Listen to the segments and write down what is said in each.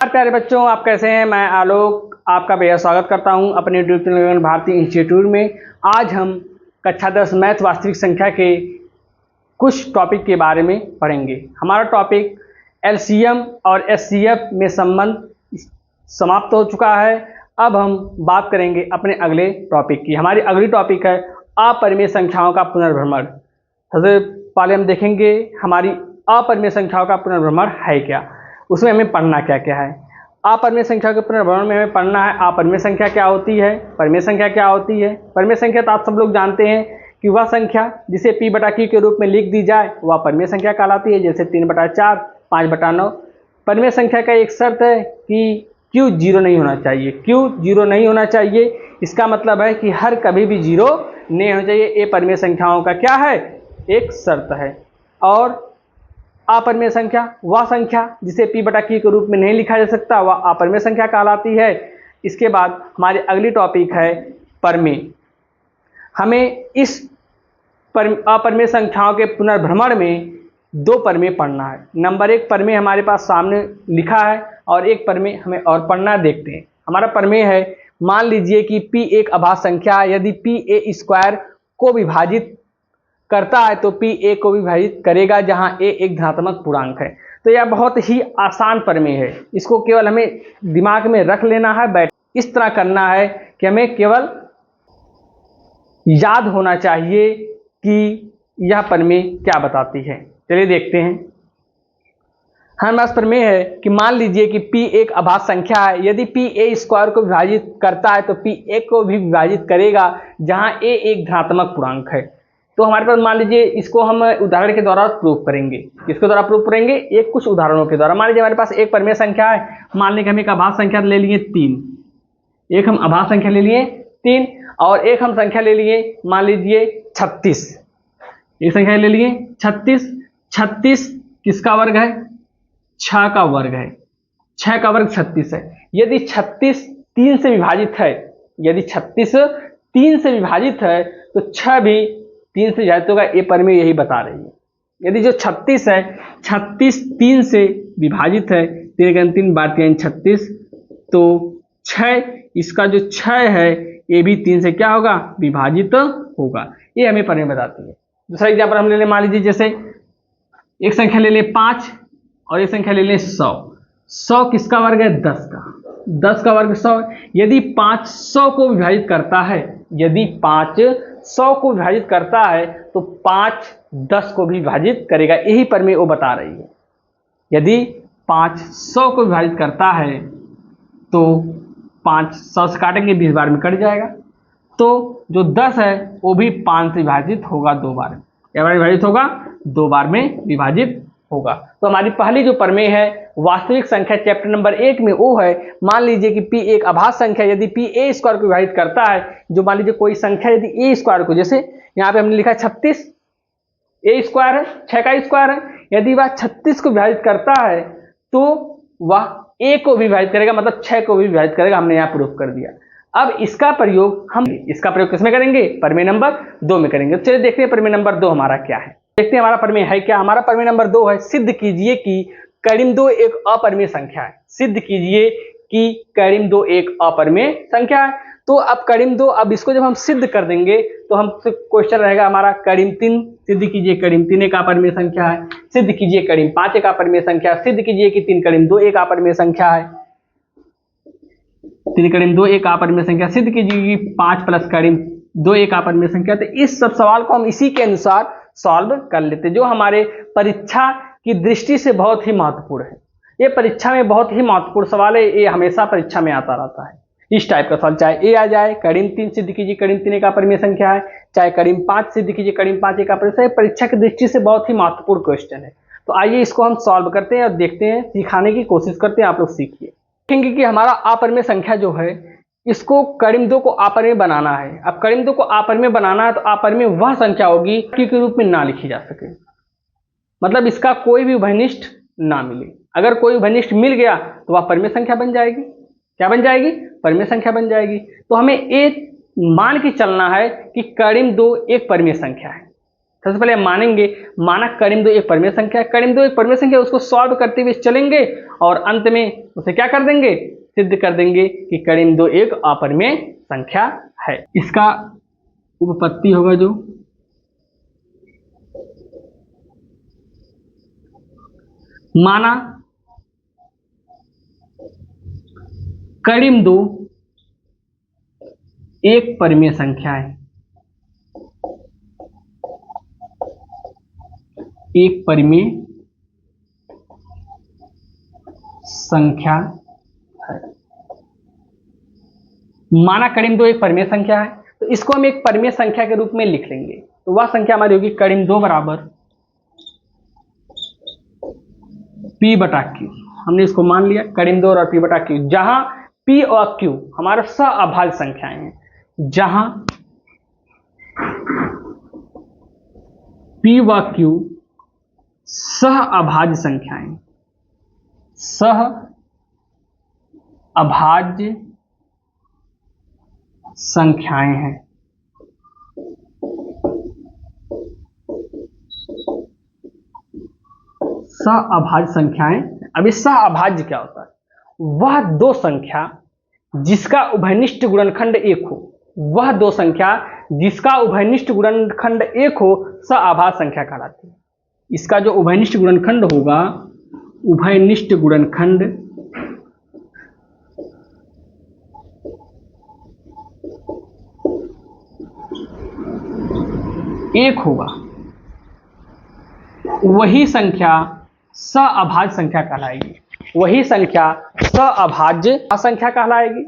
प्यारे बच्चों, आप कैसे हैं। मैं आलोक आपका बेहद स्वागत करता हूं अपने यूट्यूब चैनल भारती इंस्टीट्यूट में। आज हम कक्षा 10 मैथ वास्तविक संख्या के कुछ टॉपिक के बारे में पढ़ेंगे। हमारा टॉपिक एलसीएम और एचसीएफ में संबंध समाप्त हो चुका है। अब हम बात करेंगे अपने अगले टॉपिक की। हमारी अगली टॉपिक है अपरिमेय संख्याओं का पुनर्भ्रमण। सबसे पहले हम देखेंगे हमारी अपरिमेय संख्याओं का पुनर्भ्रमण है क्या, उसमें हमें पढ़ना क्या क्या है। अपरिमेय संख्या के पुनर्भ्रमण में हमें पढ़ना है अपरिमेय संख्या क्या होती है, परिमेय संख्या क्या होती है। परिमेय संख्या तो आप सब लोग जानते हैं कि वह संख्या जिसे p/q के रूप में लिख दी जाए वह परिमेय संख्या कहलाती है, जैसे 3/4, 5/9। परिमेय संख्या का एक शर्त है कि q 0 नहीं होना चाहिए। q 0 नहीं होना चाहिए, इसका मतलब है कि हर कभी भी 0 नहीं होना चाहिए। ये परिमेय संख्याओं का क्या है, एक शर्त है। और अपरिमेय संख्या वह संख्या जिसे p/q के रूप में नहीं लिखा जा सकता वह अपरिमेय संख्या कहलाती है। इसके बाद हमारी अगली टॉपिक है परिमेय। हमें इस अपरिमेय संख्याओं के पुनर्भ्रमण में दो परिमेय पढ़ना है। नंबर 1 परिमेय हमारे पास सामने लिखा है और एक परिमेय हमें और पढ़ना है। देखते हैं हमारा परिमेय है, मान लीजिए कि p एक अभाज्य संख्या है। यदि p a² को विभाजित करता है तो p a को विभाजित करेगा, जहां a एक धनात्मक पूर्णांक है। तो यह बहुत ही आसान परिमेय है, इसको केवल हमें दिमाग में रख लेना है। बैठ इस तरह करना है कि हमें केवल याद होना चाहिए कि यह परिमेय क्या बताती है। चलिए देखते हैं। हमारे पास परिमेय है कि मान लीजिए कि p एक अभाज्य संख्या है। यदि p a² को विभाजित करता है तो p a को भी विभाजित करेगा, जहां a एक धनात्मक पूर्णांक है। तो हमारे पास मान लीजिए इसको हम उदाहरण के द्वारा प्रूव करेंगे। किसके द्वारा प्रूव करेंगे, एक कुछ उदाहरणों के द्वारा। मान लीजिए हमारे पास एक परिमेय संख्या है। मान लीजिए हम एक अभाज्य संख्या ले लिए 3, एक हम अभाज्य संख्या ले लिए 3 और एक हम संख्या ले लिए मान लीजिए 36। एक संख्या ले लिए 36। 36 किसका वर्ग है, 6 का वर्ग है। 6 का वर्ग 36 है। यदि 36 3 से विभाजित है, यदि 36 3 से विभाजित है तो 6 भी 3 से विभाजित होगा। ये परिमेय यही बता रही है। यदि जो 36 है, 36 3 से विभाजित है, 3 बार 3 36, तो 6 इसका जो 6 है ये भी 3 से क्या होगा, विभाजित होगा। ये हमें परिमेय बताती है। दूसरा एग्जाम्पल हम ले लें, मान लीजिए जैसे एक संख्या ले लें 5 और एक संख्या ले लें 100। 100 किसका वर्ग है, 10 का। 10 का वर्ग 100। यदि 5 100 को विभाजित करता है, यदि 5 100 को विभाजित करता है तो 5 10 को भी विभाजित करेगा। यही परिमेय वो बता रही है। यदि 5 100 को विभाजित करता है तो 5 100 से काटेंगे 20 बार में कट जाएगा। तो जो 10 है वो भी 5 से विभाजित होगा 2 बार। क्या बार विभाजित होगा, 2 बार में विभाजित होगा। तो हमारी पहली जो परिमेय है वास्तविक संख्या चैप्टर नंबर 1 में वो है, मान लीजिए कि p एक अभाज्य संख्या यदि p a² को विभाजित करता है। जो मान लीजिए कोई संख्या यदि a² को, जैसे यहाँ पे हमने लिखा 36 a² है, 6 का स्क्वायर है। यदि वह 36 को विभाजित करता है तो वह a को भी विभाजित करेगा, मतलब 6 को भी विभाजित करेगा। हमने यहाँ प्रूफ कर दिया। अब इसका प्रयोग हम किसमें करेंगे, परिमेय नंबर 2 में करेंगे। चलिए देखते हैं परिमेय नंबर 2 हमारा क्या है। देखते हैं हमारा परिमेय है क्या। हमारा परिमेय नंबर 2 है, सिद्ध कीजिए कि करीम 2 एक अपरिमेय संख्या है। सिद्ध कीजिए कि करीम 2 एक अपरिमेय संख्या है। तो अब करीम 2, अब इसको जब हम सिद्ध कर देंगे तो हमसे क्वेश्चन रहेगा हमारा करीम 3 सिद्ध कीजिए। करीम 3 एक अपरिमेय संख्या है। सिद्ध कीजिए करीम 5 एक अपरिमेय संख्या। सिद्ध कीजिए कि 3 करीम 2 एक अपरिमेय संख्या है। 3 करीम 2 एक अपरिमेय संख्या। सिद्ध कीजिए कि 5 प्लस करीम 2 एक अपरिमेय संख्या। तो इस सब सवाल को हम इसी के अनुसार सॉल्व कर लेते, जो हमारे परीक्षा की दृष्टि से बहुत ही महत्वपूर्ण है। ये परीक्षा में बहुत ही महत्वपूर्ण सवाल है। ये हमेशा परीक्षा में आता रहता है इस टाइप का सवाल। चाहे ए आ जाए, करीम 3 सिद्ध कीजिए करीम 3 एक अपरिमेय संख्या है, चाहे करीम 5 सिद्ध कीजिए करीम 5 एक अपरिमेय संख्या। परीक्षा की दृष्टि से बहुत ही महत्वपूर्ण क्वेश्चन है। तो आइए इसको हम सॉल्व करते हैं और देखते हैं, सिखाने की कोशिश करते हैं। आप लोग सीखिए। देखेंगे कि हमारा अपरिमेय संख्या जो है, इसको करीम 2 को अपरिमेय बनाना है। अब करीम 2 को अपरिमेय बनाना है तो अपरिमेय वह संख्या होगी q के रूप में ना लिखी जा सके, मतलब इसका कोई भी उभयनिष्ठ ना मिले। अगर कोई उभयनिष्ठ मिल गया तो वह परिमेय संख्या बन जाएगी। क्या बन जाएगी, परिमेय संख्या बन जाएगी। तो हमें एक मान के चलना है कि करीम 2 एक परिमेय संख्या है। सबसे पहले हम मानेंगे, माना करीम 2 एक परिमेय संख्या है, करीम 2 एक परिमेय संख्या है, उसको सॉल्व करते हुए चलेंगे और अंत में उसे क्या कर देंगे, सिद्ध कर देंगे कि करीम 2 एक अपरिमेय संख्या है। इसका उपपत्ति होगा जो माना करीम 2 एक परिमेय संख्या है, एक परिमेय संख्या है। माना करीम 2 एक परिमेय संख्या है, तो इसको हम एक परिमेय संख्या के रूप में लिख लेंगे। तो वह संख्या हमारी होगी करीम 2 बराबर P बटा Q। हमने इसको मान लिया करीम 2 और P बटा Q, जहां P और Q हमारा सहअभाज्य संख्याएं हैं, जहां P व Q सहअभाज्य संख्याएं, सहअभाज्य संख्याएं हैं। सहअभाज्य संख्याएं। अब इस सहअभाज्य क्या होता है, वह दो संख्या जिसका उभयनिष्ठ गुणनखंड 1 हो, वह दो संख्या जिसका उभयनिष्ठ गुणनखंड 1 हो सहअभाज्य संख्या कहलाती है। इसका जो उभयनिष्ठ गुणनखंड होगा, उभयनिष्ठ गुणनखंड 1 होगा, वही संख्या सहअभाज्य संख्या कहलाएगी, वही संख्या सहअभाज्य संख्या कहलाएगी।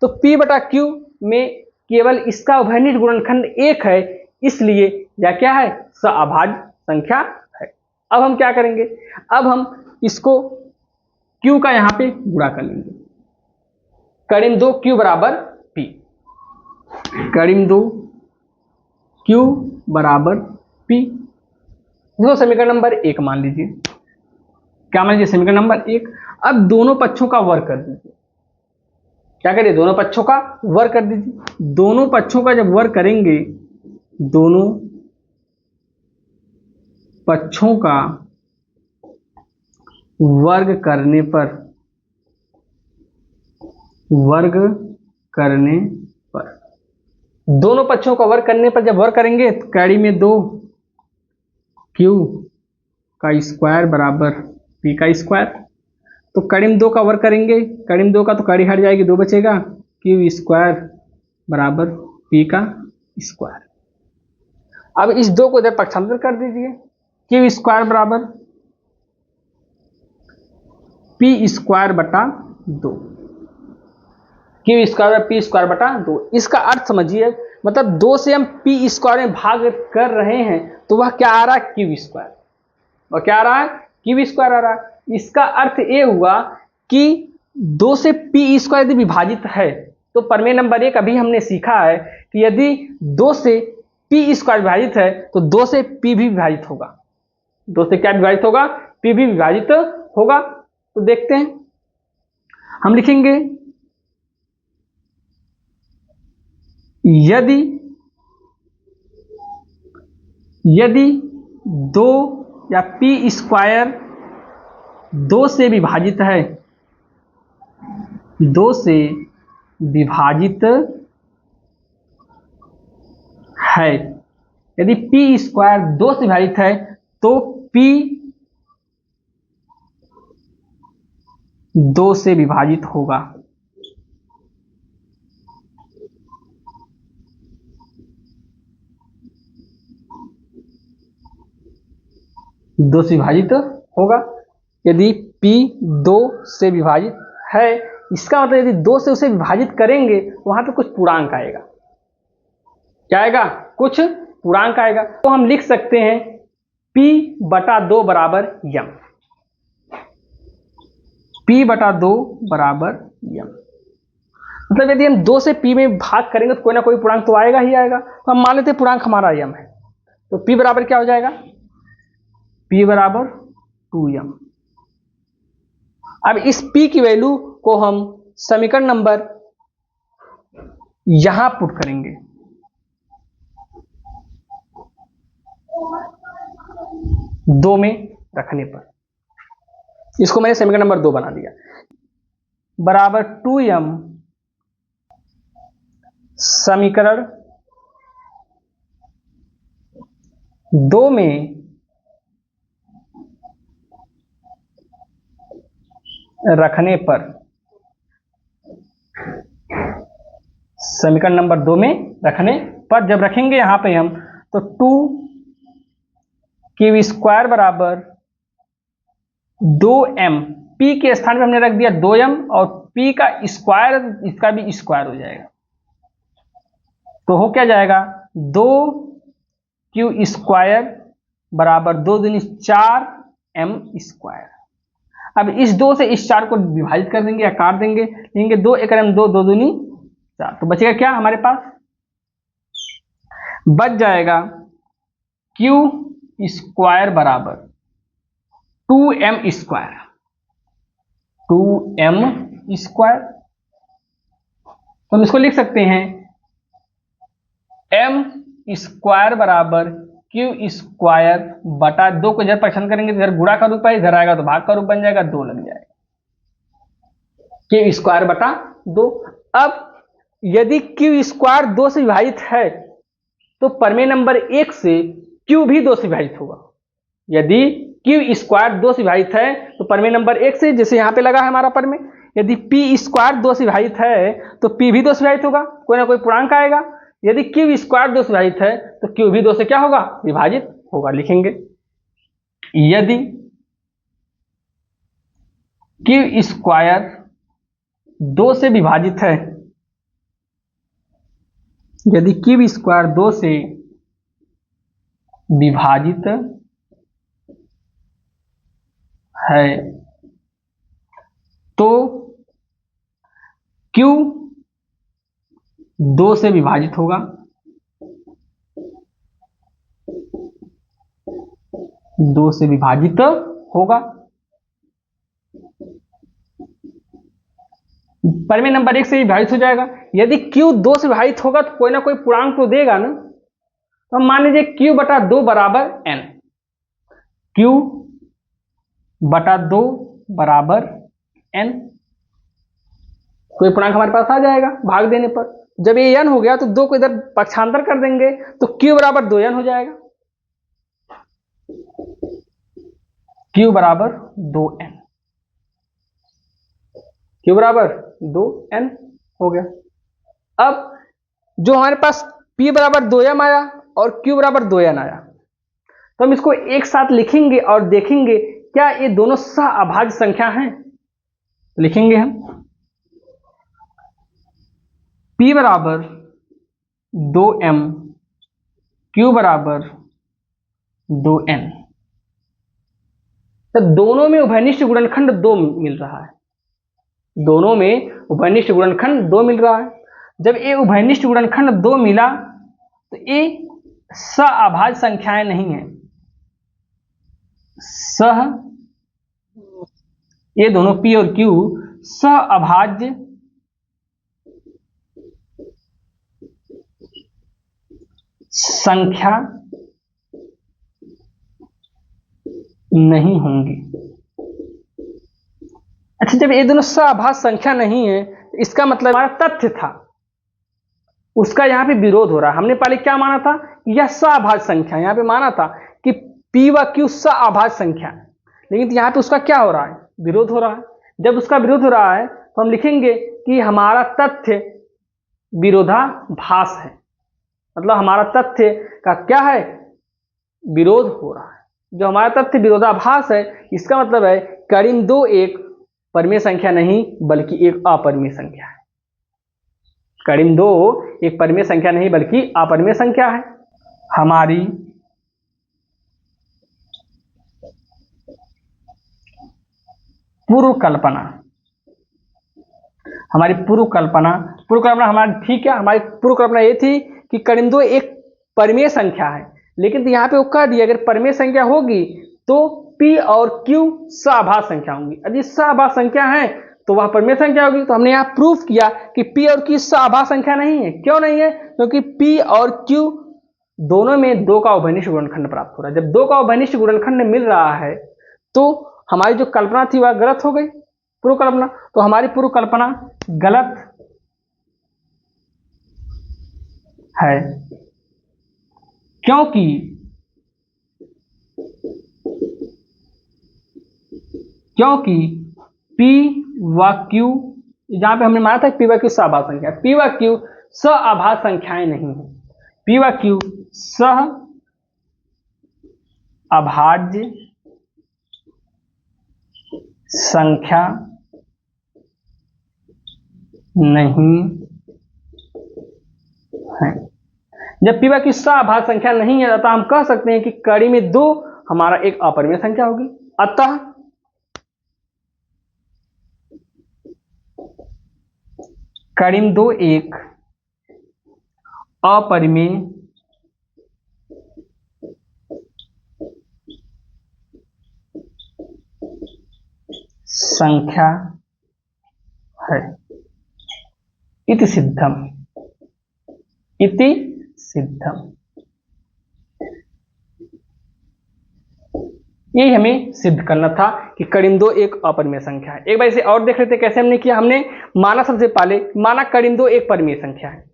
तो P बटा Q में केवल इसका उभयनिष्ठ गुणनखंड 1 है, इसलिए यह क्या है, सहअभाज्य संख्या है। अब हम क्या करेंगे, अब हम इसको Q का यहां पे गुणा कर लेंगे, करीम 2 Q बराबर P, करीम 2 Q बराबर P, इसको समीकरण नंबर 1 मान लीजिए। क्या मान लीजिए, समीकरण नंबर 1। अब दोनों पक्षों का वर्ग कर दीजिए। क्या करिए, दोनों पक्षों का वर्ग कर दीजिए। दोनों पक्षों का जब वर्ग करेंगे, दोनों पक्षों का वर्ग करने पर, दोनों पक्षों का वर्ग करने पर जब वर्ग करेंगे तो कड़ी में 2 Q का स्क्वायर बराबर P का स्क्वायर। तो करीम 2 का वर्ग करेंगे, करीम 2 का तो कड़ी हट जाएगी, 2 बचेगा, Q स्क्वायर बराबर P का स्क्वायर। अब इस 2 को इधर पक्षांतर कर दीजिए, Q स्क्वायर बराबर P स्क्वायर बटा 2, Q स्क्वायर P स्क्वायर बटा 2। इसका अर्थ समझिए, मतलब 2 से हम P स्क्वायर में भाग कर रहे हैं, तो वह क्या आ रहा है, Q स्क्वायर। और क्या आ रहा है, Q स्क्वायर आ रहा है। इसका अर्थ ये हुआ कि 2 से P स्क्वायर यदि विभाजित है, तो प्रमेय नंबर 1 अभी हमने सीखा है कि यदि 2 से P स्क्वायर विभाजित है तो 2 से P भी विभाजित होगा। 2 से क्या विभाजित होगा, P भी विभाजित होगा। तो देखते हैं, हम लिखेंगे यदि 2 या P स्क्वायर 2 से विभाजित है, 2 से विभाजित है, यदि P स्क्वायर 2 से विभाजित है तो P 2 से विभाजित होगा। दो से विभाजित होगा। यदि P 2 से विभाजित है, इसका मतलब यदि 2 से उसे विभाजित करेंगे वहां पे कुछ पूर्णांक आएगा। क्या आएगा, कुछ पूर्णांक आएगा। तो हम लिख सकते हैं P बटा 2 बराबर m, P बटा 2 बराबर m। मतलब यदि हम 2 से P में भाग करेंगे तो कोई ना कोई पूर्णांक तो आएगा ही आएगा। तो हम मान लेते हैं पूर्णांक हमारा m है, तो P बराबर क्या हो जाएगा, P बराबर 2m। अब इस P की वैल्यू को हम समीकरण नंबर यहां पुट करेंगे। 2 में रखने पर, इसको मैंने समीकरण नंबर 2 बना दिया, बराबर 2m समीकरण 2 में रखने पर, समीकरण नंबर 2 में रखने पर जब रखेंगे यहां पे हम, तो 2q² बराबर 2m, p के स्थान पे हमने रख दिया 2m और p का स्क्वायर, इसका भी स्क्वायर हो जाएगा, तो हो क्या जाएगा 2q² बराबर 2 दूनी 4m²। अब इस 2 से इस 4 को विभाजित कर देंगे या काट देंगे, लेंगे 2 1 2, 2 दूनी 4, तो बचेगा क्या हमारे पास, बच जाएगा q² बराबर 2m², 2m², तो हम इसको लिख सकते हैं m² बराबर q² बटा 2 को इधर परेशान करेंगे तो इधर गुणा का रूप है, इधर आएगा तो भाग का रूप बन जाएगा, 2 लग जाएगा, q² बटा 2। अब यदि q² 2 से विभाजित है तो प्रमेय नंबर 1 से q भी 2 से विभाजित होगा। यदि q² 2 से विभाजित है तो प्रमेय नंबर 1 से, जैसे यहां पे लगा है हमारा प्रमेय, यदि p² 2 से विभाजित है तो p भी 2 से विभाजित होगा, कोई ना कोई पूर्णांक आएगा। यदि q² 2 से विभाजित है तो q भी 2 से क्या होगा, विभाजित होगा। लिखेंगे यदि q² 2 से विभाजित है, यदि q² 2 से विभाजित है तो q 2 से विभाजित होगा, 2 से विभाजित होगा। प्रमेय नंबर 1 से विभाजित हो जाएगा। यदि q 2 से विभाजित होगा तो कोई ना कोई पूर्णांक तो देगा ना, तो हम मान लीजिए q बटा 2 बराबर n, q बटा 2 बराबर n, कोई पूर्णांक हमारे पास आ जाएगा भाग देने पर। जब ये n हो गया तो 2 को इधर पक्षांतर कर देंगे तो q बराबर 2n हो जाएगा, q बराबर 2n, q बराबर 2n हो गया। अब जो हमारे पास p बराबर 2m आया और q बराबर 2n आया, तो हम इसको एक साथ लिखेंगे और देखेंगे क्या ये दोनों सह अभाज्य संख्या हैं। लिखेंगे हम p बराबर 2m, q बराबर 2n, तो दोनों में उभयनिष्ठ गुणनखंड 2 मिल रहा है, दोनों में उभयनिष्ठ गुणनखंड 2 मिल रहा है। जब ये उभयनिष्ठ गुणनखंड 2 मिला तो ये सह अभाज्य संख्याएं नहीं है, सह, ये दोनों p और q सह अभाज्य संख्या नहीं होंगी। अच्छा, जब ये दोनों सह अभाज्य संख्या नहीं है, इसका मतलब हमारा तथ्य था उसका यहाँ पे विरोध हो रहा है। हमने पहले क्या माना था, यह सह अभाज्य संख्या, यहाँ पे माना था कि p व q सह अभाज्य संख्या, लेकिन यहाँ पे उसका क्या हो रहा है, विरोध हो रहा है। जब उसका विरोध हो रहा है तो हम लिखेंगे कि हमारा तथ्य विरोधाभास है, मतलब हमारा तथ्य का क्या है, विरोध हो रहा है। जो हमारा तथ्य विरोधाभास है, इसका मतलब है करीम 2 एक परिमेय संख्या नहीं बल्कि एक अपरिमेय संख्या है। करीम 2 एक परिमेय संख्या नहीं बल्कि अपरिमेय संख्या है। हमारी पूर्व कल्पना हमारी ठीक है। हमारी पूर्व कल्पना ये थी कि करीम 2 एक परिमेय संख्या है, लेकिन यहाँ पे वो कह दिया अगर परिमेय संख्या होगी तो p और q सहअभाज्य संख्या होंगी। यदि सहअभाज्य संख्या है तो वह परिमेय संख्या होगी। तो हमने यहाँ प्रूफ किया कि p और q सहअभाज्य संख्या नहीं है। क्यों नहीं है, क्योंकि p और q दोनों में 2 का उभयनिष्ठ गुणनखंड प्राप्त हो रहा है। जब 2 का उभयनिष्ठ गुणनखंड मिल रहा है तो हमारी जो कल्पना थी वह गलत हो गई, पूर्व कल्पना। तो हमारी पूर्व कल्पना गलत है, क्योंकि P व Q, जहां पे हमने माना था P व Q सह संख्या, P व Q सह आभास संख्याएं नहीं है। P व Q सह अभाज्य संख्या नहीं है। जब P व Q सह आभाज्य संख्या नहीं है अतः हम कह सकते हैं कि कड़ी में 2 हमारा एक अपरिमेय संख्या होगी। अतः कड़ी में 2 एक अपरिमेय संख्या है। इति सिद्धम, इति सिद्धम। यही हमें सिद्ध करना था कि कड़ी 2 एक अपरिमेय संख्या है। एक बार इसे और देख लेते हैं कैसे हमने किया। हमने माना, सबसे पहले माना कड़ी 2 एक परिमेय संख्या है।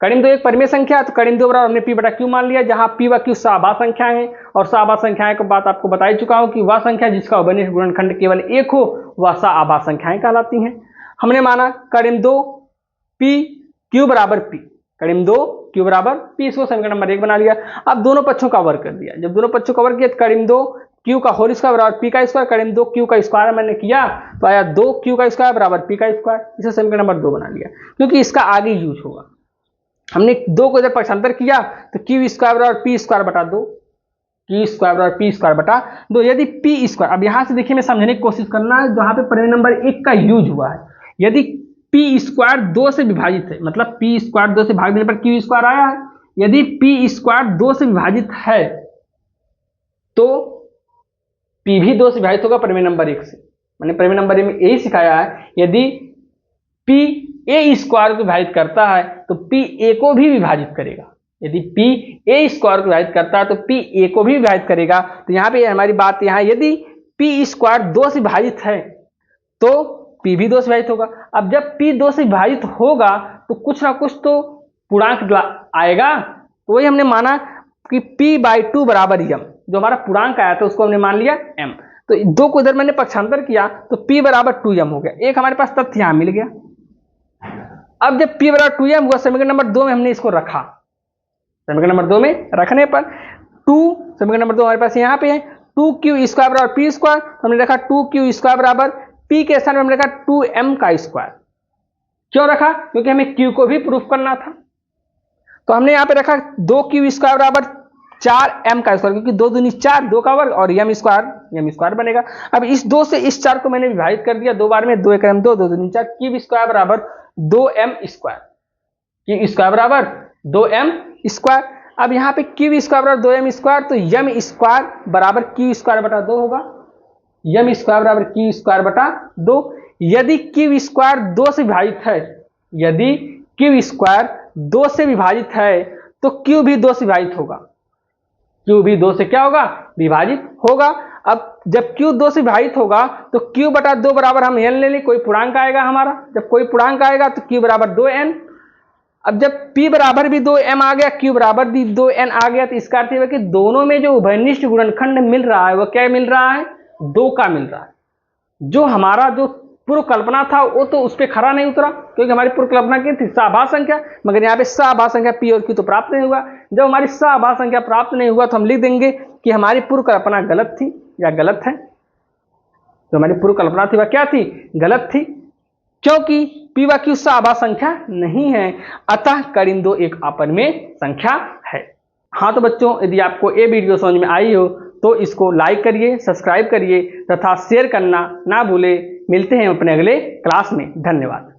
कड़ी 2 एक परिमेय संख्या है तो कड़ी 2 बराबर हमने P बटा Q मान लिया, जहां P व Q सहआभाज्य संख्याएं हैं। और सहआभाज्य संख्याएं की बात आपको बता ही चुका हूं कि वह संख्या जिसका उभयनिष्ठ गुणनखंड केवल 1 हो वह सहआभाज्य संख्याएं कहलाती हैं। हमने माना कड़ी 2 P Q बराबर P, कड़ी 2 Q बराबर P, इसको समीकरण नंबर 1 बना लिया। अब दोनों पक्षों का वर्ग कर दिया। जब दोनों पक्षों का वर्ग किया तो कड़ी 2 Q का होल स्क्वायर बराबर P का स्क्वायर, कड़ी 2 Q का स्क्वायर मैंने किया तो आया 2 Q का स्क्वायर बराबर P का स्क्वायर, इसे समीकरण नंबर 2 बना लिया, क्योंकि इसका आगे यूज होगा। हमने 2 को इधर पक्षांतर किया तो Q स्क्वायर बराबर P स्क्वायर बटा 2, Q स्क्वायर बराबर P स्क्वायर बटा 2। यदि P स्क्वायर, अब यहां से देखिए मैं समझने की कोशिश करना है जहां पे परिमेय नंबर 1 का यूज हुआ है। यदि P स्क्वायर 2 से विभाजित है, मतलब P स्क्वायर 2 से भाग देने पर Q स्क्वायर आया है। यदि P स्क्वायर 2 से विभाजित है तो P भी 2 से विभाजित होगा परिमेय नंबर 1 से। मैंने परिमेय नंबर 1 में यही सिखाया है, यदि P A स्क्वायर को विभाजित करता है तो P A को भी विभाजित करेगा। यदि P A स्क्वायर को विभाजित करता है तो P A को भी विभाजित करेगा। तो यहाँ पे हमारी बात यहाँ, यदि P स्क्वायर 2 से विभाजित है तो P भी 2 से विभाजित होगा। अब जब P 2 से विभाजित होगा तो कुछ ना कुछ तो पूर्णांक आएगा। तो वही हमने माना कि P/2 बराबर m, जो हमारा पूर्णांक आया था उसको हमने मान लिया m। तो 2 को इधर मैंने पक्षांतर किया तो P बराबर 2m हो गया। एक हमारे पास तथ्य यहाँ मिल गया। अब जब P बराबर 2m हुआ, समीकरण नंबर 2 में हमने इसको रखा। समीकरण नंबर 2 में रखने पर 2, समीकरण नंबर 2 हमारे पास यहाँ पे है 2Q स्क्वायर बराबर P स्क्वायर, हमने रखा 2Q स्क्वायर बराबर P के स्थान में हमने रखा 2m का स्क्वायर। क्यों रखा? क्योंकि हमें Q को भी प्रूफ करना था। तो हमने यहाँ पे रखा 2Q स्क्वायर बराबर 4m का स्क्वायर, क्योंकि 2 दूनी 4, 2 का वर्ग और m स्क्वायर बनेगा। अब इस 2 से इस 4 को मैंने विभाजित कर दिया 2 बार में, 2 1 2, 2 दूनी 4, Q स्क्वायर बराबर 2m स्क्वायर, Q स्क्वायर बराबर 2m स्क्वायर। अब यहाँ पे Q स्क्वायर बराबर 2m स्क्वायर तो m स्क्वायर बराबर Q स्क्वायर बटा 2 होगा, m स्क्वायर बराबर Q स्क्वायर बटा 2। यदि Q स्क्वायर 2 से विभाजित है, यदि Q स्क्वायर 2 से विभाजित है तो Q भी 2 से विभाजित होगा, Q भी 2 से क्या होगा? विभाजित होगा। अब जब Q 2 से विभाजित होगा तो Q बटा 2 बराबर हम n ले लें, कोई पूर्णांक आएगा हमारा। जब कोई पूर्णांक आएगा तो Q बराबर 2n। अब जब P बराबर भी 2m आ गया, Q बराबर भी 2n आ गया, तो इसका अर्थ है कि दोनों में जो उभयनिष्ठ गुणनखंड मिल रहा है वह क्या मिल रहा है? 2 का मिल रहा है। जो हमारा जो पूर्व कल्पना था वो तो उस पर खरा नहीं उतरा, क्योंकि हमारी पूर्व कल्पना की थी सहआभाज्य संख्या, मगर यहाँ पे सहआभाज्य संख्या P और Q तो प्राप्त नहीं हुआ। जब हमारी सहआभाज्य संख्या प्राप्त नहीं हुआ तो हम लिख देंगे कि हमारी पूर्व कल्पना गलत थी या गलत है। जो हमारी पूर्व कल्पना थी वह क्या थी? गलत थी, क्योंकि P व Q सहआभाज्य संख्या नहीं है, अतः कड़ी 2 एक अपरिमेय संख्या है। हाँ तो बच्चों, यदि आपको ये वीडियो समझ में आई हो तो इसको लाइक करिए, सब्सक्राइब करिए तथा शेयर करना ना भूले। मिलते हैं अपने अगले क्लास में। धन्यवाद।